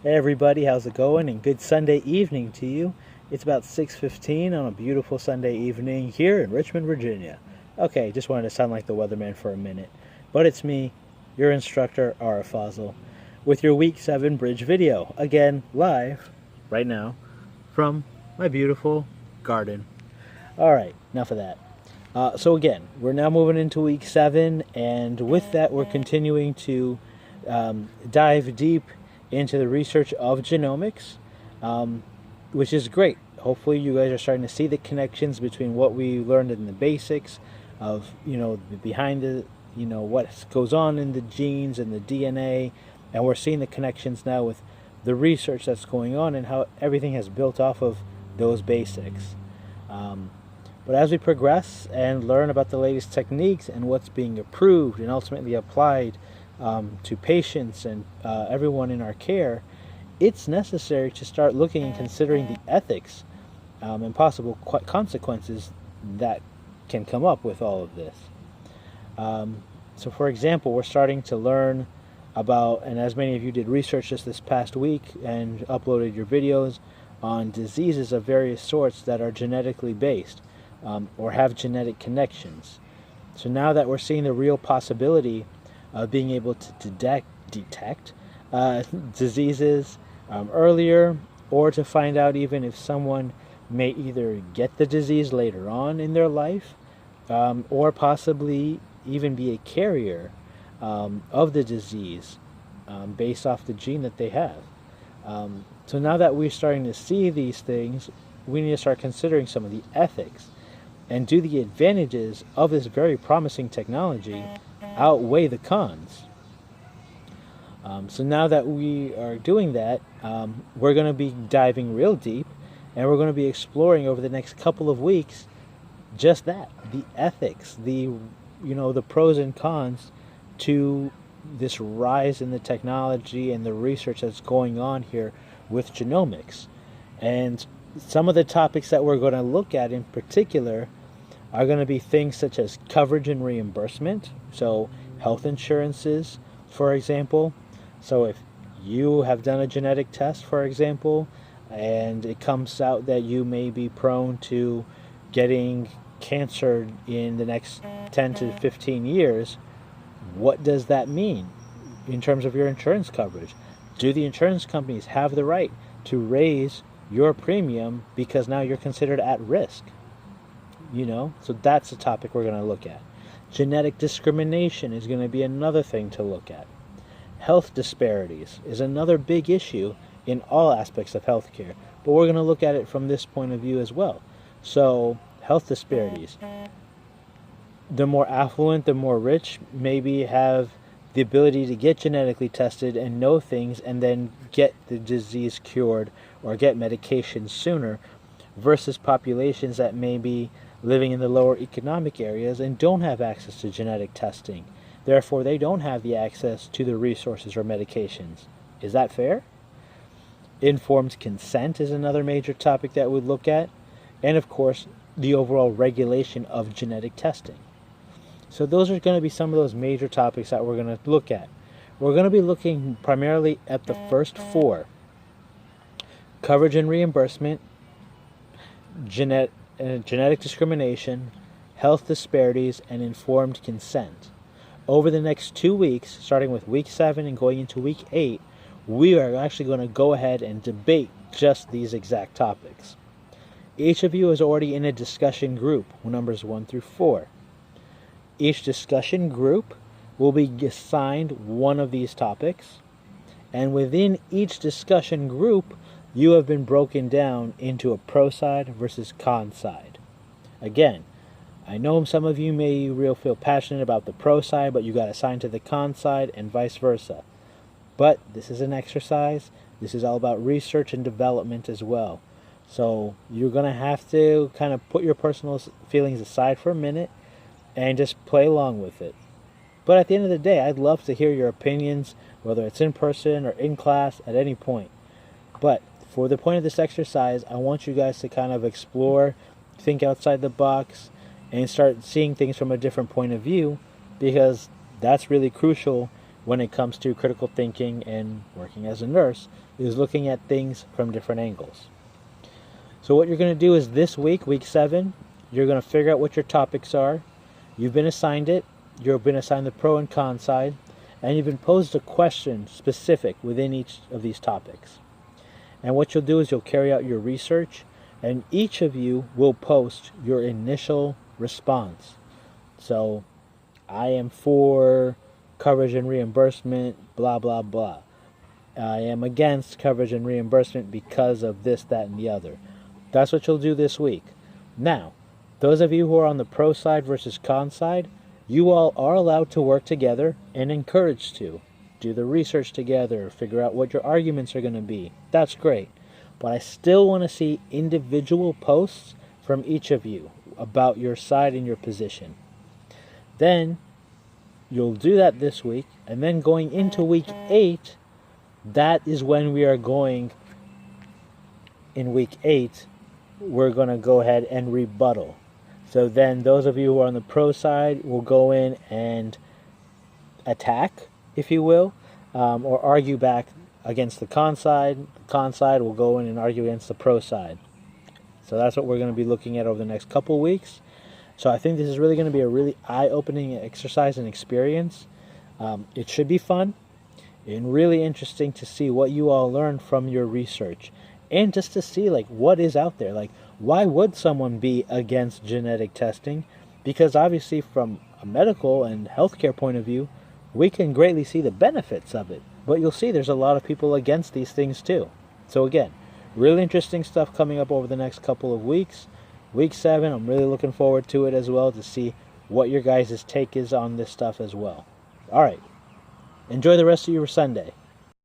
Hey everybody, how's it going? And good Sunday evening to you. It's about 6:15 on a beautiful Sunday evening here in Richmond, Virginia. Okay, just wanted to sound like the weatherman for a minute. But it's me, your instructor, Ara Fazil, with your Week 7 bridge video. Again, live, right now, from my beautiful garden. Alright, enough of that. So again, we're now moving into Week 7, and with that we're continuing to dive deep into the research of genomics, which is great. Hopefully, you guys are starting to see the connections between what we learned in the basics of, behind the, what goes on in the genes and the DNA, and we're seeing the connections now with the research that's going on and how everything has built off of those basics. But as we progress and learn about the latest techniques and what's being approved and ultimately applied to patients and everyone in our care, it's necessary to start looking and considering the ethics and possible consequences that can come up with all of this. So for example, we're starting to learn about, and as many of you did research just this past week and uploaded your videos on diseases of various sorts that are genetically based or have genetic connections. So now that we're seeing the real possibility of being able to detect diseases earlier, or to find out even if someone may either get the disease later on in their life, or possibly even be a carrier of the disease based off the gene that they have. So now that we're starting to see these things, we need to start considering some of the ethics. And do the advantages of this very promising technology outweigh the cons? So now that we are doing that, we're going to be diving real deep, and we're going to be exploring over the next couple of weeks just that, the ethics, the pros and cons to this rise in the technology and the research that's going on here with genomics. And some of the topics that we're going to look at in particular are going to be things such as coverage and reimbursement, so health insurances, for example. So if you have done a genetic test, for example, and it comes out that you may be prone to getting cancer in the next 10 to 15 years, what does that mean in terms of your insurance coverage? Do the insurance companies have the right to raise your premium because now you're considered at risk? So that's a topic we're going to look at. Genetic discrimination is going to be another thing to look at. Health disparities is another big issue in all aspects of healthcare, but we're going to look at it from this point of view as well. So, health disparities. The more affluent, the more rich, maybe have the ability to get genetically tested and know things and then get the disease cured or get medication sooner, versus populations that may be living in the lower economic areas and don't have access to genetic testing. Therefore, they don't have the access to the resources or medications. Is that fair? Informed consent is another major topic that we'd look at. And of course, the overall regulation of genetic testing. So those are going to be some of those major topics that we're going to look at. We're going to be looking primarily at the first four: coverage and reimbursement, genetic discrimination, health disparities, and informed consent. Over the next 2 weeks, starting with week 7 and going into week 8, we are actually going to go ahead and debate just these exact topics. Each of you is already in a discussion group, numbers 1 through 4. Each discussion group will be assigned one of these topics, and within each discussion group, you have been broken down into a pro side versus con side. Again, I know some of you may feel passionate about the pro side, but you got assigned to the con side and vice versa. But this is an exercise. This is all about research and development as well. So you're going to have to kind of put your personal feelings aside for a minute and just play along with it. But at the end of the day, I'd love to hear your opinions, whether it's in person or in class at any point. But for the point of this exercise, I want you guys to kind of explore, think outside the box, and start seeing things from a different point of view, because that's really crucial when it comes to critical thinking and working as a nurse, is looking at things from different angles. So what you're going to do is this week, week 7, you're going to figure out what your topics are. You've been assigned it. You've been assigned the pro and con side. And you've been posed a question specific within each of these topics. And what you'll do is you'll carry out your research, and each of you will post your initial response. So, I am for coverage and reimbursement, blah, blah, blah. I am against coverage and reimbursement because of this, that, and the other. That's what you'll do this week. Now, those of you who are on the pro side versus con side, you all are allowed to work together and encouraged to. Do the research together, figure out what your arguments are going to be. That's great. But I still want to see individual posts from each of you about your side and your position. Then, you'll do that this week, and then going into week 8, that is when we are going, in week 8, we're going to go ahead and rebuttal. So then those of you who are on the pro side will go in and attack, if you will, or argue back against the con side. The con side will go in and argue against the pro side. So that's what we're going to be looking at over the next couple weeks. So I think this is really going to be a really eye-opening exercise and experience. It should be fun and really interesting to see what you all learn from your research. And just to see like what is out there. Like, why would someone be against genetic testing? Because obviously from a medical and healthcare point of view, we can greatly see the benefits of it. But you'll see there's a lot of people against these things too. So again, really interesting stuff coming up over the next couple of weeks. Week 7, I'm really looking forward to it as well, to see what your guys' take is on this stuff as well. Alright, enjoy the rest of your Sunday.